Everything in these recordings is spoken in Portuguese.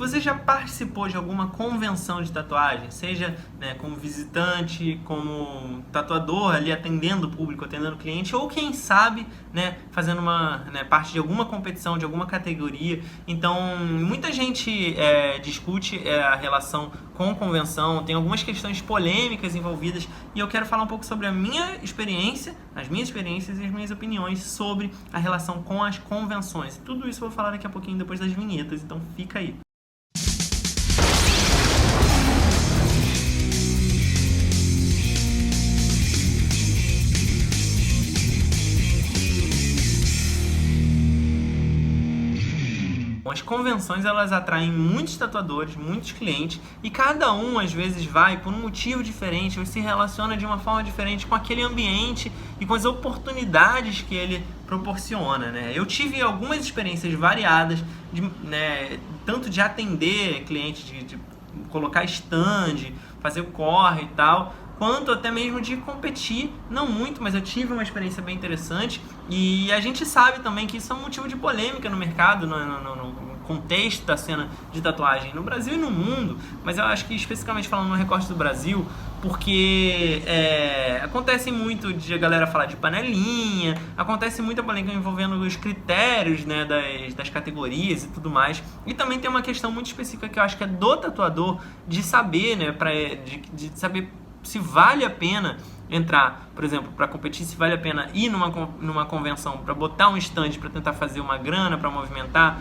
Você já participou de alguma convenção de tatuagem? Seja, né, como visitante, como tatuador ali atendendo o público, atendendo o cliente, ou quem sabe, né, fazendo parte de alguma competição, de alguma categoria. Então, muita gente discute a relação com convenção, tem algumas questões polêmicas envolvidas, e eu quero falar um pouco sobre a minha experiência, as minhas experiências e as minhas opiniões sobre a relação com as convenções. Tudo isso eu vou falar daqui a pouquinho depois das vinhetas, então fica aí. As convenções, elas atraem muitos tatuadores, muitos clientes, e cada um às vezes vai por um motivo diferente ou se relaciona de uma forma diferente com aquele ambiente e com as oportunidades que ele proporciona, né? Eu tive algumas experiências variadas, tanto de atender clientes, de colocar stand, fazer o corre e tal, quanto até mesmo de competir, não muito, mas eu tive uma experiência bem interessante, e a gente sabe também que isso é um motivo de polêmica no mercado, no contexto da cena de tatuagem no Brasil e no mundo, mas eu acho que especificamente falando no recorte do Brasil, porque acontece muito de a galera falar de panelinha, acontece muita polêmica envolvendo os critérios, né, das categorias e tudo mais, e também tem uma questão muito específica que eu acho que é do tatuador, de saber, né, de saber se vale a pena entrar, por exemplo, para competir, se vale a pena ir numa convenção para botar um stand para tentar fazer uma grana, para movimentar,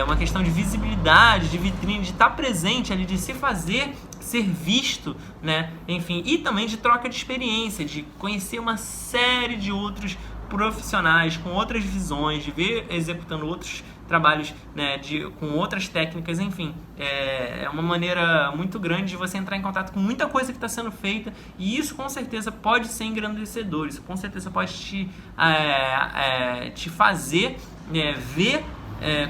uma questão de visibilidade, de vitrine, de estar presente ali, de se fazer, ser visto, né? Enfim, e também de troca de experiência, de conhecer uma série de outros profissionais com outras visões, de ver executando outros trabalhos, né, com outras técnicas, enfim, é uma maneira muito grande de você entrar em contato com muita coisa que está sendo feita, e isso com certeza pode ser engrandecedor, isso com certeza pode te fazer ver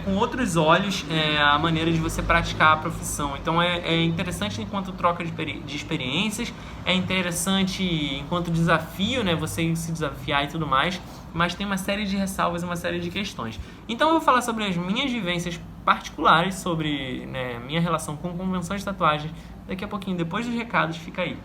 com outros olhos a maneira de você praticar a profissão. Então é interessante enquanto troca de experiências, é interessante enquanto desafio, né, você se desafiar e tudo mais, mas tem uma série de ressalvas e uma série de questões. Então eu vou falar sobre as minhas vivências particulares, sobre, né, minha relação com convenções de tatuagem, daqui a pouquinho, depois dos recados, fica aí.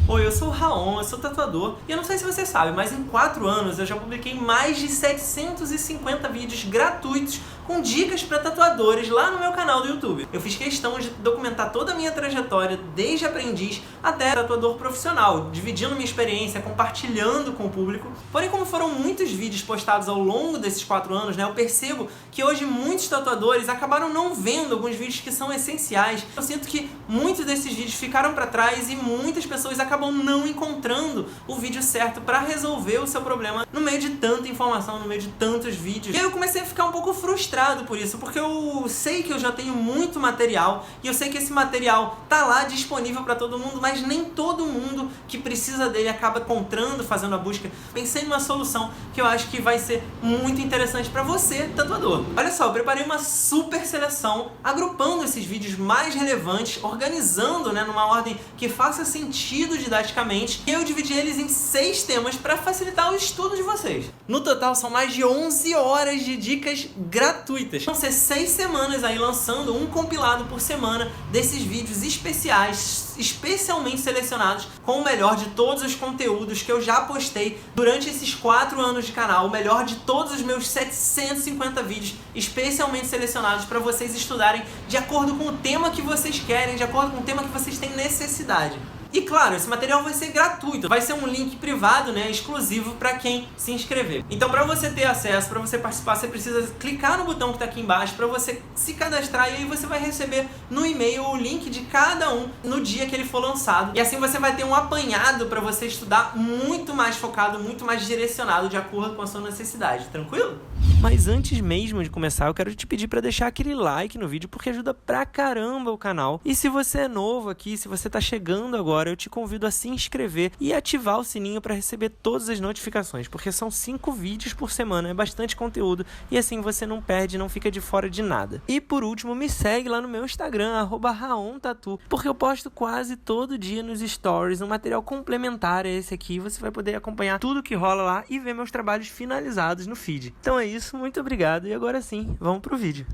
Oi, eu sou o Raon, eu sou tatuador, e eu não sei se você sabe, mas em 4 anos eu já publiquei mais de 750 vídeos gratuitos com dicas para tatuadores lá no meu canal do YouTube. Eu fiz questão de documentar toda a minha trajetória, desde aprendiz até tatuador profissional, dividindo minha experiência, compartilhando com o público. Porém, como foram muitos vídeos postados ao longo desses 4 anos, né, eu percebo que hoje muitos tatuadores acabaram não vendo alguns vídeos que são essenciais. Eu sinto que muitos desses vídeos ficaram para trás e muitas pessoas acabam não encontrando o vídeo certo para resolver o seu problema no meio de tanta informação, no meio de tantos vídeos. E aí eu comecei a ficar um pouco frustrado por isso, porque eu sei que eu já tenho muito material e eu sei que esse material tá lá disponível para todo mundo, mas nem todo mundo que precisa dele acaba encontrando, fazendo a busca. Pensei numa solução que eu acho que vai ser muito interessante para você, tatuador. Olha só, eu preparei uma super seleção, agrupando esses vídeos mais relevantes, organizando, né, numa ordem que faça sentido didaticamente, e eu dividi eles em 6 temas para facilitar o estudo de vocês. No total são mais de 11 horas de dicas gratuitas. Vão ser 6 semanas aí lançando um compilado por semana desses vídeos especiais, especialmente selecionados com o melhor de todos os conteúdos que eu já postei durante esses 4 anos de canal, o melhor de todos os meus 750 vídeos especialmente selecionados para vocês estudarem de acordo com o tema que vocês querem, de acordo com o tema que vocês têm necessidade. E claro, esse material vai ser gratuito, vai ser um link privado, né, exclusivo para quem se inscrever. Então, para você ter acesso, para você participar, você precisa clicar no botão que está aqui embaixo para você se cadastrar, e aí você vai receber no e-mail o link de cada um no dia que ele for lançado. E assim você vai ter um apanhado para você estudar muito mais focado, muito mais direcionado de acordo com a sua necessidade. Tranquilo? Mas antes mesmo de começar, eu quero te pedir para deixar aquele like no vídeo, porque ajuda pra caramba o canal. E se você é novo aqui, se você tá chegando agora, eu te convido a se inscrever e ativar o sininho para receber todas as notificações, porque são 5 vídeos por semana, é bastante conteúdo, e assim você não perde, não fica de fora de nada. E por último, me segue lá no meu Instagram, @RaonTatu, porque eu posto quase todo dia nos stories um material complementar a esse aqui. Você vai poder acompanhar tudo que rola lá e ver meus trabalhos finalizados no feed. Então é isso, muito obrigado, e agora sim, vamos pro vídeo.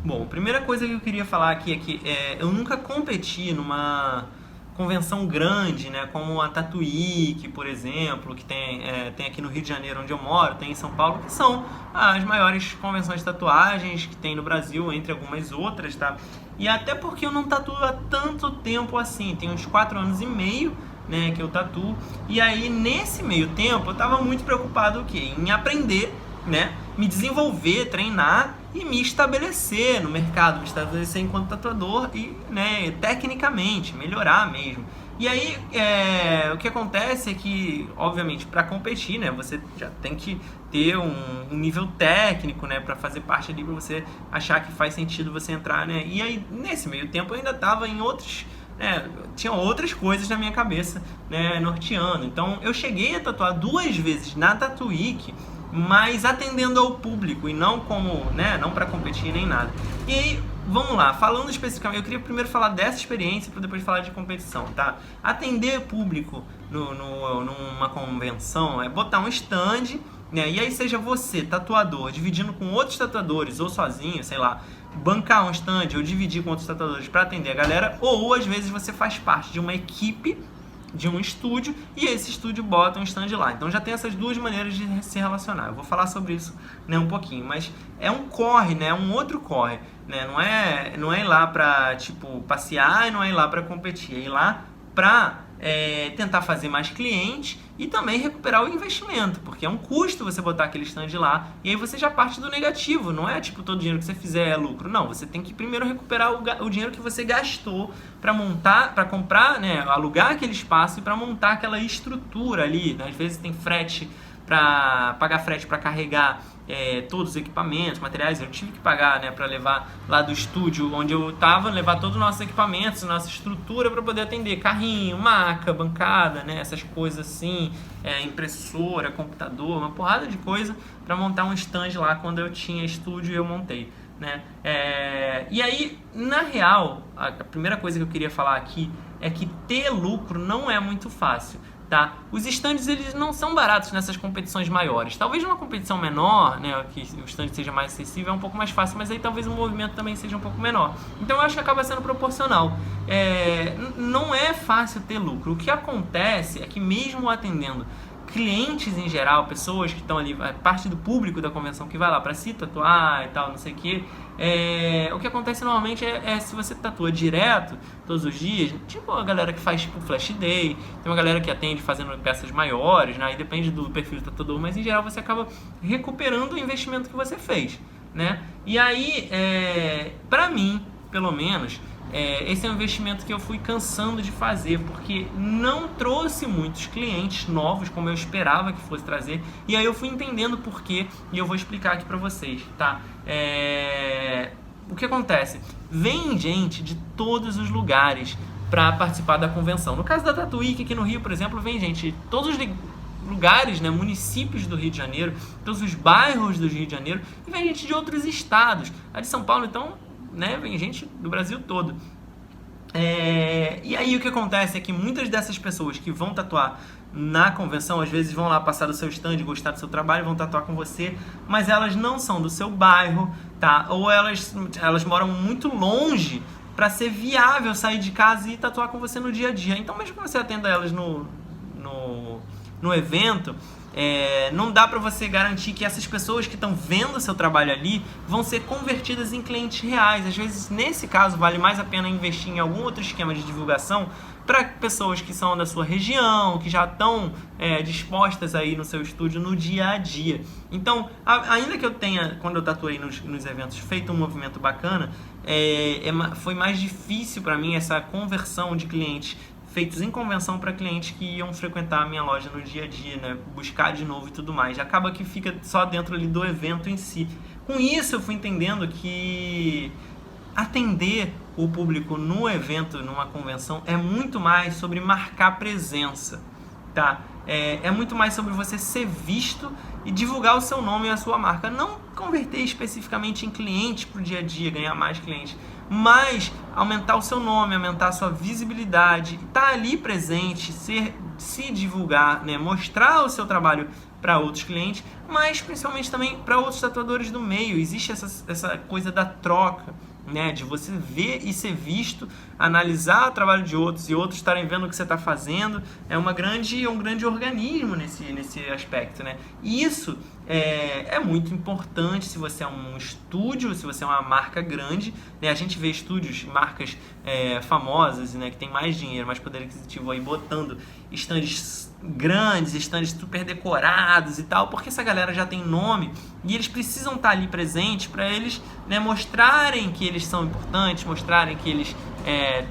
Bom, a primeira coisa que eu queria falar aqui é que eu nunca competi numa convenção grande, né, como a Tatuíque, por exemplo, que tem aqui no Rio de Janeiro, onde eu moro, tem em São Paulo, que são as maiores convenções de tatuagens que tem no Brasil, entre algumas outras, tá? E até porque eu não tatuo há tanto tempo assim, tem uns 4 anos e meio, né, que eu tatuo, e aí nesse meio tempo eu tava muito preocupado o quê? Em aprender, né, me desenvolver, treinar e me estabelecer no mercado, me estabelecer enquanto tatuador e, né, tecnicamente, melhorar mesmo. E aí, o que acontece é que, obviamente, para competir, né, você já tem que ter um nível técnico, né, para fazer parte ali, para você achar que faz sentido você entrar, né. E aí, nesse meio tempo, eu ainda estava em outros... tinha outras coisas na minha cabeça, né, norteando. Então, eu cheguei a tatuar 2 vezes na Tatuíque, mas atendendo ao público e não como, né, não para competir nem nada. E aí, vamos lá, falando especificamente, eu queria primeiro falar dessa experiência para depois falar de competição, tá? Atender público numa convenção é botar um stand, né, e aí seja você, tatuador, dividindo com outros tatuadores ou sozinho, sei lá, bancar um stand ou dividir com outros tatuadores para atender a galera, ou às vezes você faz parte de uma equipe, de um estúdio, e esse estúdio bota um stand lá. Então já tem essas 2 maneiras de se relacionar. Eu vou falar sobre isso, né, um pouquinho, mas é um corre, né, um outro corre, né, não é ir lá pra, tipo, passear e não é ir lá pra competir, é ir lá pra tentar fazer mais clientes e também recuperar o investimento, porque é um custo você botar aquele stand lá, e aí você já parte do negativo, não é tipo todo dinheiro que você fizer é lucro, não, você tem que primeiro recuperar o dinheiro que você gastou para montar, para comprar, né, alugar aquele espaço e para montar aquela estrutura ali, né? Às vezes tem frete, para pagar frete para carregar todos os equipamentos, materiais, eu tive que pagar, né, para levar lá do estúdio onde eu estava, levar todos os nossos equipamentos, nossa estrutura para poder atender, carrinho, maca, bancada, né, essas coisas assim, impressora, computador, uma porrada de coisa para montar um stand lá quando eu tinha estúdio e eu montei, né. E aí, na real, a primeira coisa que eu queria falar aqui é que ter lucro não é muito fácil. Tá? Os stands, eles não são baratos nessas competições maiores. Talvez numa competição menor, né, que o stand seja mais acessível, é um pouco mais fácil, mas aí talvez o movimento também seja um pouco menor. Então eu acho que acaba sendo proporcional. Não é fácil ter lucro. O que acontece é que mesmo atendendo clientes em geral, pessoas que estão ali, parte do público da convenção que vai lá para se tatuar e tal, não sei o que, o que acontece normalmente é se você tatua direto, todos os dias, tipo a galera que faz tipo Flash Day, tem uma galera que atende fazendo peças maiores, né, aí depende do perfil do tatuador, mas em geral você acaba recuperando o investimento que você fez, né, e aí, pra mim, pelo menos, esse é um investimento que eu fui cansando de fazer, porque não trouxe muitos clientes novos como eu esperava que fosse trazer, e aí eu fui entendendo por quê, e eu vou explicar aqui pra vocês, tá? O que acontece? Vem gente de todos os lugares para participar da convenção. No caso da Tatuíque, aqui no Rio, por exemplo, vem gente de todos os lugares, né, municípios do Rio de Janeiro, todos os bairros do Rio de Janeiro, e vem gente de outros estados. A de São Paulo, então, né, vem gente do Brasil todo. E aí o que acontece é que muitas dessas pessoas que vão tatuar na convenção, às vezes vão lá passar do seu stand, gostar do seu trabalho, vão tatuar com você, mas elas não são do seu bairro, tá? Ou elas moram muito longe para ser viável sair de casa e tatuar com você no dia a dia. Então mesmo que você atenda elas no evento, não dá para você garantir que essas pessoas que estão vendo o seu trabalho ali vão ser convertidas em clientes reais. Às vezes, nesse caso, vale mais a pena investir em algum outro esquema de divulgação para pessoas que são da sua região, que já estão dispostas aí no seu estúdio no dia a dia. Então, ainda que eu tenha, quando eu tatuei nos eventos, feito um movimento bacana, foi mais difícil para mim essa conversão de clientes feitos em convenção para clientes que iam frequentar a minha loja no dia a dia, né? Buscar de novo e tudo mais. Acaba que fica só dentro ali do evento em si. Com isso eu fui entendendo que atender o público no evento, numa convenção, é muito mais sobre marcar presença, tá? É muito mais sobre você ser visto e divulgar o seu nome e a sua marca. Não converter especificamente em clientes para o dia a dia, ganhar mais clientes, mas aumentar o seu nome, aumentar a sua visibilidade, estar ali presente, se divulgar, né? Mostrar o seu trabalho para outros clientes, mas principalmente também para outros tatuadores do meio. Existe essa coisa da troca, né, de você ver e ser visto, analisar o trabalho de outros e outros estarem vendo o que você está fazendo. É um grande organismo nesse aspecto, né? E isso é muito importante se você é um estúdio, se você é uma marca grande, né? A gente vê estúdios, marcas famosas, né, que tem mais dinheiro, mais poder aquisitivo aí, botando estandes grandes, estandes super decorados e tal, porque essa galera já tem nome e eles precisam estar ali presentes para eles, né, mostrarem que eles são importantes, mostrarem que eles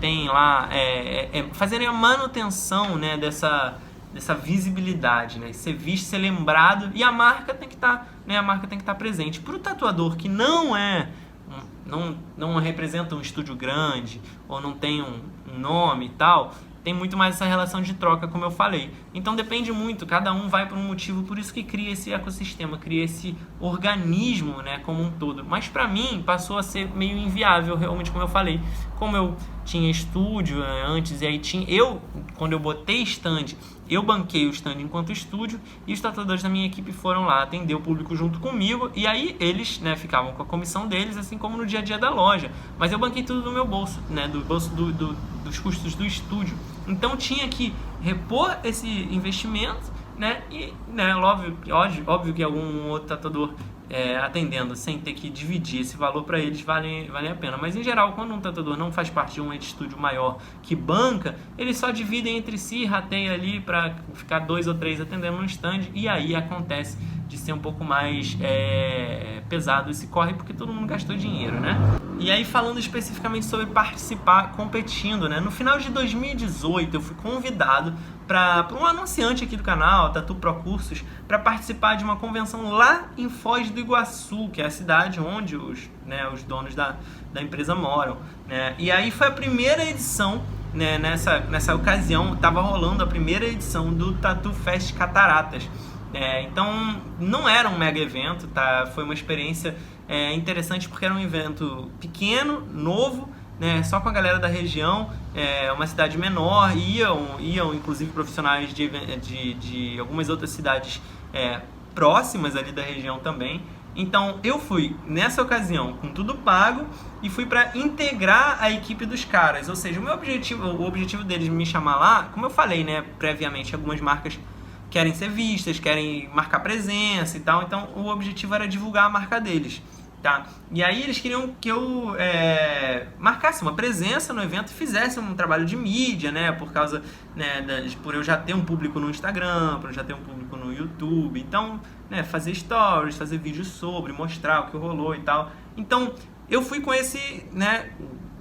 têm lá, fazerem a manutenção, né, dessa visibilidade, né, ser visto, ser lembrado, e a marca tem que estar, né, presente. Para o tatuador que não representa um estúdio grande ou não tem um nome e tal, tem muito mais essa relação de troca, como eu falei. Então depende muito, cada um vai por um motivo, por isso que cria esse ecossistema, cria esse organismo, né, como um todo. Mas para mim passou a ser meio inviável, realmente, como eu falei. Como eu tinha estúdio antes, e aí quando eu botei stand, eu banquei o stand enquanto estúdio, e os tatuadores da minha equipe foram lá atender o público junto comigo, e aí eles, né, ficavam com a comissão deles, assim como no dia a dia da loja. Mas eu banquei tudo do meu bolso, né, do bolso dos custos do estúdio. Então tinha que repor esse investimento, né, e, né, óbvio que algum outro tatuador atendendo sem ter que dividir esse valor para eles vale a pena. Mas em geral, quando um tatuador não faz parte de um estúdio maior que banca, eles só dividem entre si, rateia ali para ficar 2 ou 3 atendendo no stand, e aí acontece de ser um pouco mais pesado esse corre, porque todo mundo gastou dinheiro, né? E aí, falando especificamente sobre participar competindo, né? No final de 2018 eu fui convidado para um anunciante aqui do canal, Tatu Pro Cursos, para participar de uma convenção lá em Foz do Iguaçu, que é a cidade onde os donos da empresa moram, né? E aí foi a primeira edição, né? Nessa ocasião estava rolando a primeira edição do Tatu Fest Cataratas. Então não era um mega evento, tá? Foi uma experiência interessante, porque era um evento pequeno, novo, né? Só com a galera da região, uma cidade menor, iam inclusive profissionais de algumas outras cidades próximas ali da região também. Então eu fui nessa ocasião com tudo pago e fui para integrar a equipe dos caras, ou seja, o objetivo deles me chamar lá, como eu falei, né, previamente, algumas marcas querem ser vistas, querem marcar presença e tal, então o objetivo era divulgar a marca deles, tá? E aí eles queriam que eu marcasse uma presença no evento e fizesse um trabalho de mídia, né, por causa, né, por eu já ter um público no Instagram, por eu já ter um público no YouTube, então, né, fazer stories, fazer vídeos sobre, mostrar o que rolou e tal. Então eu fui com esse, né,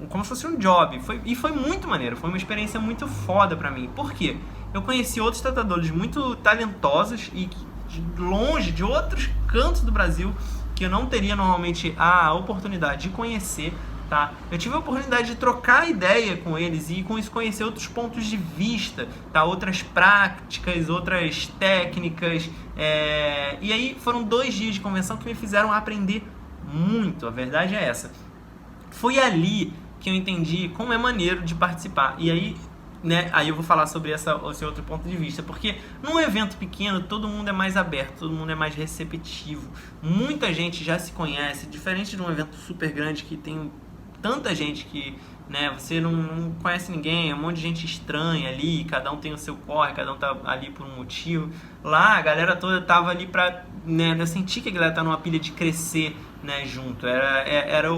como se fosse um job, e foi muito maneiro, foi uma experiência muito foda pra mim. Por quê? Eu conheci outros tatuadores muito talentosos e de longe, de outros cantos do Brasil, que eu não teria normalmente a oportunidade de conhecer, tá? Eu tive a oportunidade de trocar ideia com eles e com isso conhecer outros pontos de vista, tá? Outras práticas, outras técnicas, e aí foram 2 dias de convenção que me fizeram aprender muito, a verdade é essa. Foi ali que eu entendi como é maneiro de participar, e aí, né, aí eu vou falar sobre esse outro ponto de vista, porque num evento pequeno todo mundo é mais aberto, todo mundo é mais receptivo, muita gente já se conhece, diferente de um evento super grande que tem tanta gente que, né, você não conhece ninguém, é um monte de gente estranha ali, cada um tem o seu corre, cada um tá ali por um motivo. Lá a galera toda tava ali pra, né, eu senti que a galera tá numa pilha de crescer, né, junto, era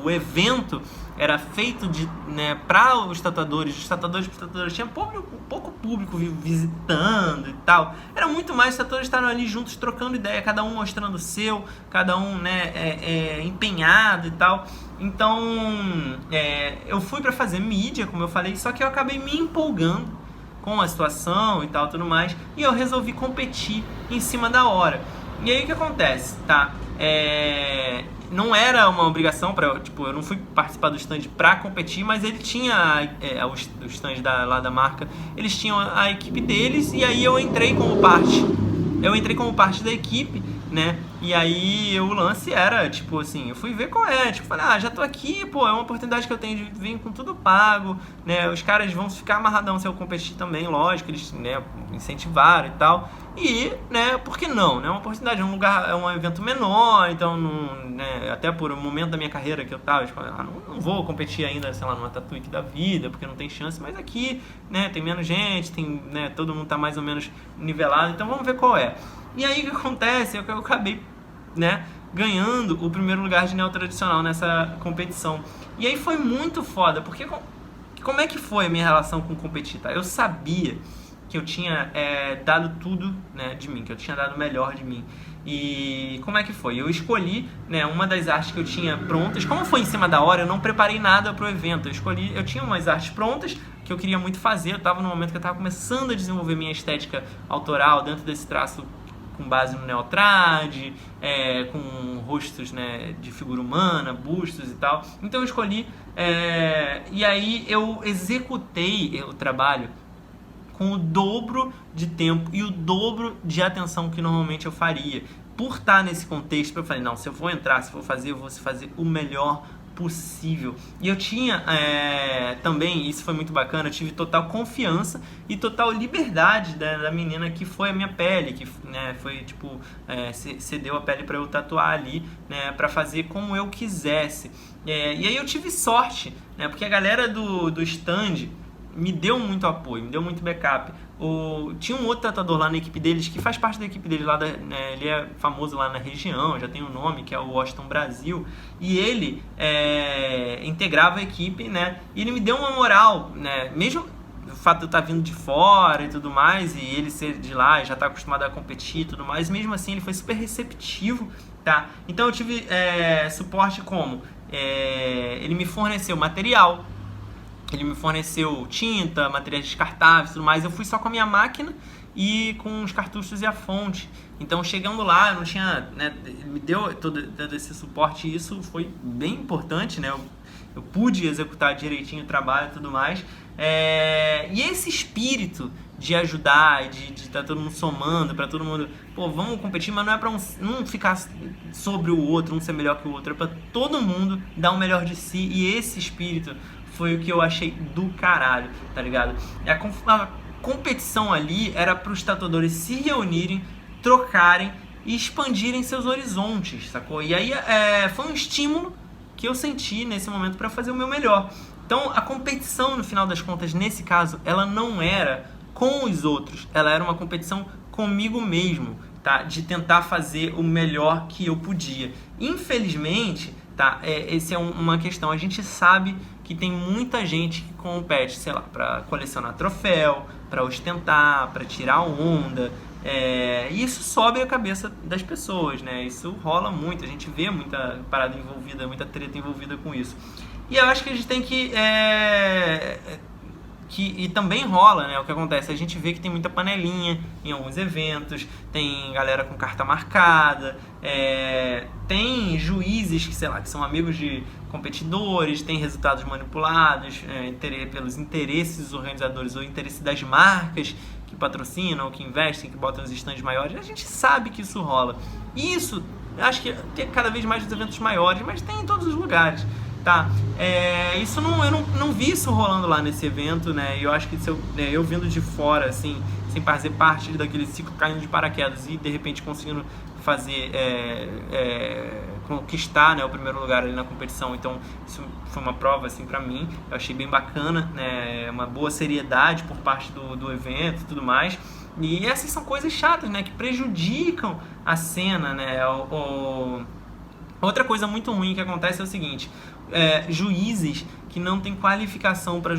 o evento era feito né, para os tatuadores tinha pouco público visitando e tal, era muito mais os tatuadores estavam ali juntos trocando ideia, cada um mostrando o seu, cada um, né, empenhado e tal. Então eu fui para fazer mídia, como eu falei, só que eu acabei me empolgando com a situação e tal, tudo mais, e eu resolvi competir em cima da hora. E aí o que acontece, tá? Não era uma obrigação eu não fui participar do stand pra competir, mas ele tinha os stands lá da marca, eles tinham a equipe deles, e aí eu entrei como parte da equipe, né? E aí o lance era, tipo assim, eu fui ver qual é, tipo, falei, já tô aqui, pô, é uma oportunidade que eu tenho de vir com tudo pago, né, os caras vão ficar amarradão se eu competir também, lógico, eles, né, incentivaram e tal, e, né, por que não, né, uma oportunidade, é um lugar, é um evento menor, então, não, né, até por um momento da minha carreira que eu tava, tipo, não vou competir ainda, sei lá, numa Tatuíque da vida, porque não tem chance, mas aqui, né, tem menos gente, tem, né, todo mundo tá mais ou menos nivelado, então vamos ver qual é. E aí o que acontece é que eu acabei, né, ganhando o primeiro lugar de neo tradicional nessa competição. E aí foi muito foda, porque como é que foi a minha relação com competir, tá? Eu sabia que eu tinha dado tudo, né, de mim, que eu tinha dado o melhor de mim. E como é que foi? Eu escolhi, né, uma das artes que eu tinha prontas. Como foi em cima da hora, eu não preparei nada pro evento. Eu tinha umas artes prontas que eu queria muito fazer. Eu estava no momento que eu estava começando a desenvolver minha estética autoral dentro desse traço com base no neotrad, com rostos, né, de figura humana, bustos e tal. Então eu escolhi, e aí eu executei o trabalho com o dobro de tempo e o dobro de atenção que normalmente eu faria. Por estar nesse contexto, eu falei, não, se eu vou entrar, se eu vou fazer, eu vou fazer o melhor possível. E eu tinha também, isso foi muito bacana, eu tive total confiança e total liberdade da menina que foi a minha pele, que, né, foi tipo, cedeu a pele para eu tatuar ali, né, para fazer como eu quisesse. E aí eu tive sorte, né, porque a galera do stand me deu muito apoio, me deu muito backup. Tinha um outro tatuador lá na equipe deles, que faz parte da equipe dele lá, né, ele é famoso lá na região, já tem um nome, que é o Washington Brasil, e ele integrava a equipe, né, e ele me deu uma moral, né, mesmo o fato de eu estar vindo de fora e tudo mais, e ele ser de lá e já estar acostumado a competir e tudo mais, mesmo assim ele foi super receptivo, tá? Então eu tive suporte como? Ele me forneceu material, ele me forneceu tinta, materiais descartáveis e tudo mais. Eu fui só com a minha máquina e com os cartuchos e a fonte. Então, chegando lá, eu não tinha, né, ele me deu todo esse suporte e isso foi bem importante, né? Eu pude executar direitinho o trabalho e tudo mais. E esse espírito de ajudar, de estar todo mundo somando, para todo mundo, pô, vamos competir, mas não é para não ficar sobre o outro, um ser melhor que o outro, é para todo mundo dar o melhor de si. E esse espírito foi o que eu achei do caralho, tá ligado? A competição ali era para os tatuadores se reunirem, trocarem e expandirem seus horizontes, sacou? E aí foi um estímulo que eu senti nesse momento para fazer o meu melhor. Então a competição, no final das contas, nesse caso, ela não era com os outros, ela era uma competição comigo mesmo, tá? De tentar fazer o melhor que eu podia. Infelizmente, tá? Essa é uma questão. A gente sabe que tem muita gente que compete, sei lá, para colecionar troféu, para ostentar, para tirar onda. E isso sobe a cabeça das pessoas, né? Isso rola muito, a gente vê muita parada envolvida, muita treta envolvida com isso. E eu acho que a gente tem que e também rola, né? O que acontece? A gente vê que tem muita panelinha em alguns eventos, tem galera com carta marcada, tem juízes que, sei lá, que são amigos de competidores, tem resultados manipulados pelos interesses dos organizadores ou interesse das marcas que patrocinam, que investem, que botam os stands maiores. A gente sabe que isso rola. E isso, acho que tem cada vez mais nos eventos maiores, mas tem em todos os lugares. Tá, isso eu não vi isso rolando lá nesse evento, né? Eu acho que se eu vindo de fora, assim, sem fazer parte daquele ciclo, caindo de paraquedas e de repente conseguindo fazer, conquistar, né, o primeiro lugar ali na competição. Então isso foi uma prova, assim, pra mim. Eu achei bem bacana, né? Uma boa seriedade por parte do evento e tudo mais. E essas são coisas chatas, né? Que prejudicam a cena, né? Outra coisa muito ruim que acontece é o seguinte: juízes que não têm qualificação para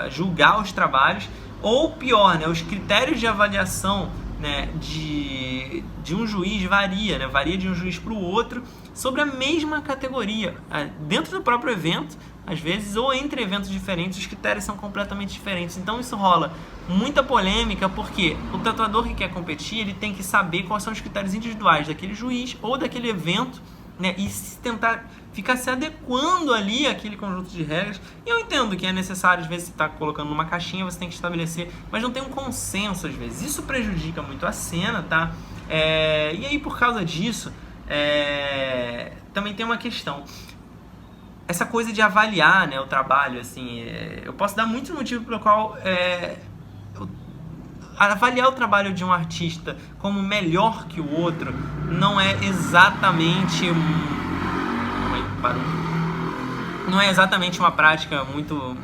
julgar os trabalhos, ou pior, né, os critérios de avaliação, né, de um juiz varia de um juiz para o outro sobre a mesma categoria, dentro do próprio evento, às vezes, ou entre eventos diferentes, os critérios são completamente diferentes. Então isso rola muita polêmica, porque o tatuador que quer competir, ele tem que saber quais são os critérios individuais daquele juiz ou daquele evento, né, e tentar ficar se adequando ali àquele conjunto de regras. E eu entendo que é necessário, às vezes, você está colocando numa caixinha, você tem que estabelecer, mas não tem um consenso, às vezes. Isso prejudica muito a cena, tá? E aí, por causa disso, também tem uma questão. Essa coisa de avaliar, né, o trabalho, assim, eu posso dar muitos motivos pelo qual avaliar o trabalho de um artista como melhor que o outro não é exatamente uma prática muito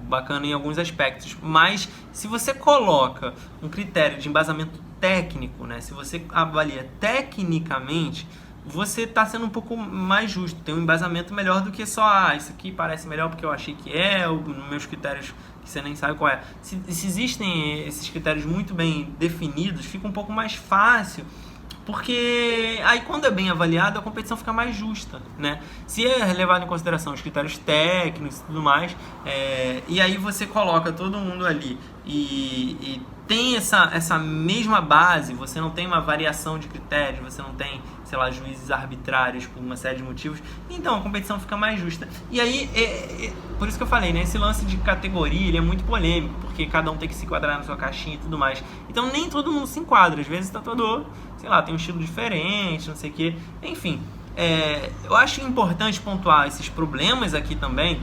bacana em alguns aspectos, mas se você coloca um critério de embasamento técnico, né, se você avalia tecnicamente, você está sendo um pouco mais justo, tem um embasamento melhor do que só, isso aqui parece melhor porque eu achei que ou nos meus critérios que você nem sabe qual é. Se existem esses critérios muito bem definidos, fica um pouco mais fácil, porque aí quando é bem avaliado, a competição fica mais justa, né? Se é levado em consideração os critérios técnicos e tudo mais, e aí você coloca todo mundo ali e tem essa mesma base, você não tem uma variação de critérios, você não tem, sei lá, juízes arbitrários por uma série de motivos, então a competição fica mais justa. E aí, por isso que eu falei, né, esse lance de categoria, ele é muito polêmico, porque cada um tem que se enquadrar na sua caixinha e tudo mais. Então nem todo mundo se enquadra, às vezes o tatuador, sei lá, tem um estilo diferente, não sei o quê. Enfim, eu acho importante pontuar esses problemas aqui também,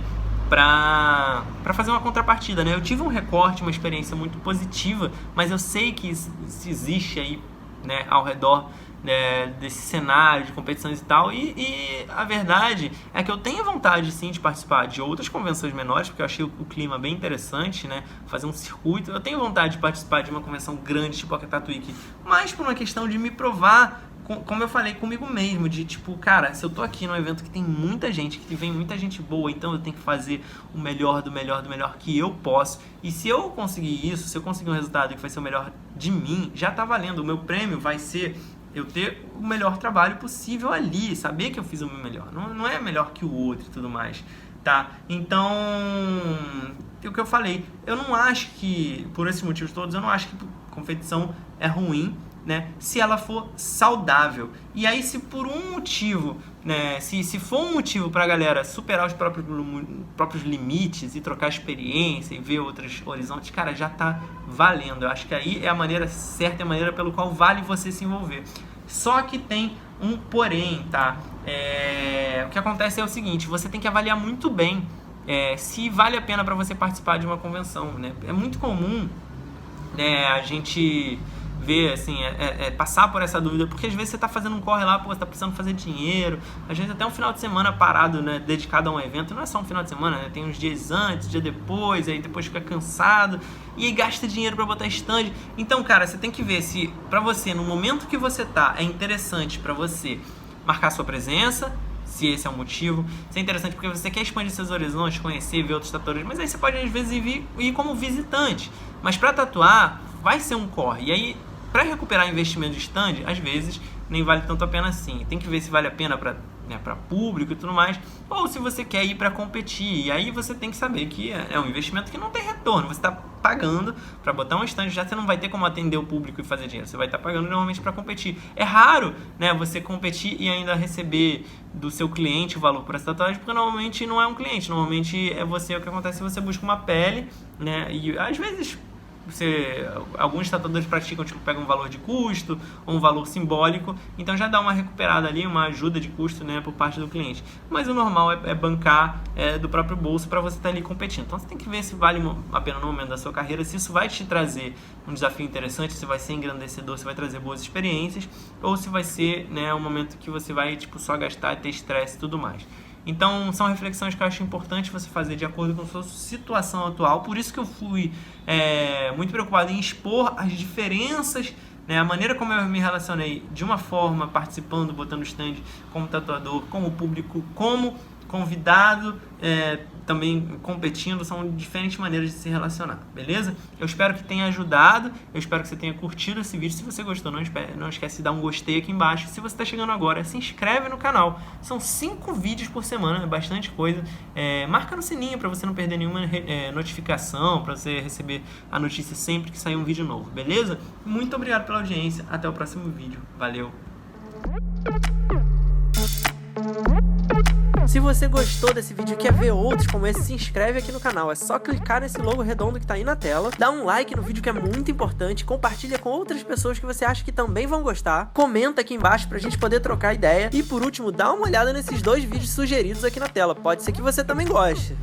para fazer uma contrapartida, né? Eu tive um recorte, uma experiência muito positiva, mas eu sei que isso existe aí, né, ao redor, né, desse cenário de competições e tal, e a verdade é que eu tenho vontade sim de participar de outras convenções menores, porque eu achei o clima bem interessante, né, fazer um circuito. Eu tenho vontade de participar de uma convenção grande tipo a Tatuíque, mas por uma questão de me provar, como eu falei comigo mesmo, de tipo, cara, se eu tô aqui num evento que tem muita gente, que vem muita gente boa, então eu tenho que fazer o melhor do melhor do melhor que eu posso, e se eu conseguir isso, se eu conseguir um resultado que vai ser o melhor de mim, já tá valendo. O meu prêmio vai ser eu ter o melhor trabalho possível ali, saber que eu fiz o meu melhor, não é melhor que o outro e tudo mais, tá? Então, o que eu falei, eu não acho que, por esses motivos todos, eu não acho que competição é ruim, né, se ela for saudável. E aí, se por um motivo, né, se for um motivo pra galera superar os próprios limites e trocar experiência e ver outros horizontes, cara, já tá valendo. Eu acho que aí é a maneira certa, é a maneira pelo qual vale você se envolver. Só que tem um porém, tá? O que acontece é o seguinte, você tem que avaliar muito bem se vale a pena pra você participar de uma convenção, né? É muito comum, né, a gente ver, assim, passar por essa dúvida, porque às vezes você tá fazendo um corre lá, você tá precisando fazer dinheiro, às vezes até um final de semana parado, né, dedicado a um evento, não é só um final de semana, né, tem uns dias antes, dia depois, aí depois fica cansado, e aí gasta dinheiro pra botar stand. Então, cara, você tem que ver se pra você, no momento que você tá, é interessante pra você marcar sua presença, se esse é o motivo. Isso é interessante porque você quer expandir seus horizontes, conhecer, ver outros tatuadores, mas aí você pode às vezes ir como visitante, mas pra tatuar vai ser um corre, e aí para recuperar investimento de stand, às vezes, nem vale tanto a pena assim. Tem que ver se vale a pena para, né, para público e tudo mais, ou se você quer ir para competir. E aí você tem que saber que é um investimento que não tem retorno. Você está pagando para botar um stand, já você não vai ter como atender o público e fazer dinheiro. Você vai estar pagando normalmente para competir. É raro, né, você competir e ainda receber do seu cliente o valor por essa tatuagem, porque normalmente não é um cliente. Normalmente é você, o que acontece é que você busca uma pele, né, e às vezes alguns tatuadores praticam, tipo, pegam um valor de custo ou um valor simbólico, então já dá uma recuperada ali, uma ajuda de custo, né, por parte do cliente. Mas o normal é bancar do próprio bolso para você estar ali competindo. Então você tem que ver se vale a pena no momento da sua carreira, se isso vai te trazer um desafio interessante, se vai ser engrandecedor, se vai trazer boas experiências, ou se vai ser, né, um momento que você vai, tipo, só gastar, ter estresse e tudo mais. Então, são reflexões que eu acho importante você fazer de acordo com a sua situação atual. Por isso que eu fui muito preocupado em expor as diferenças, né, a maneira como eu me relacionei de uma forma, participando, botando stand como tatuador, como público, como convidado, também competindo, são diferentes maneiras de se relacionar, beleza? Eu espero que tenha ajudado, eu espero que você tenha curtido esse vídeo. Se você gostou, não esquece de dar um gostei aqui embaixo. Se você está chegando agora, se inscreve no canal. São 5 vídeos por semana, é bastante coisa. Marca no sininho para você não perder nenhuma notificação, para você receber a notícia sempre que sair um vídeo novo, beleza? Muito obrigado pela audiência, até o próximo vídeo, valeu! Se você gostou desse vídeo e quer ver outros como esse, se inscreve aqui no canal. É só clicar nesse logo redondo que tá aí na tela, dá um like no vídeo que é muito importante, compartilha com outras pessoas que você acha que também vão gostar, comenta aqui embaixo pra gente poder trocar ideia e, por último, dá uma olhada nesses 2 vídeos sugeridos aqui na tela. Pode ser que você também goste.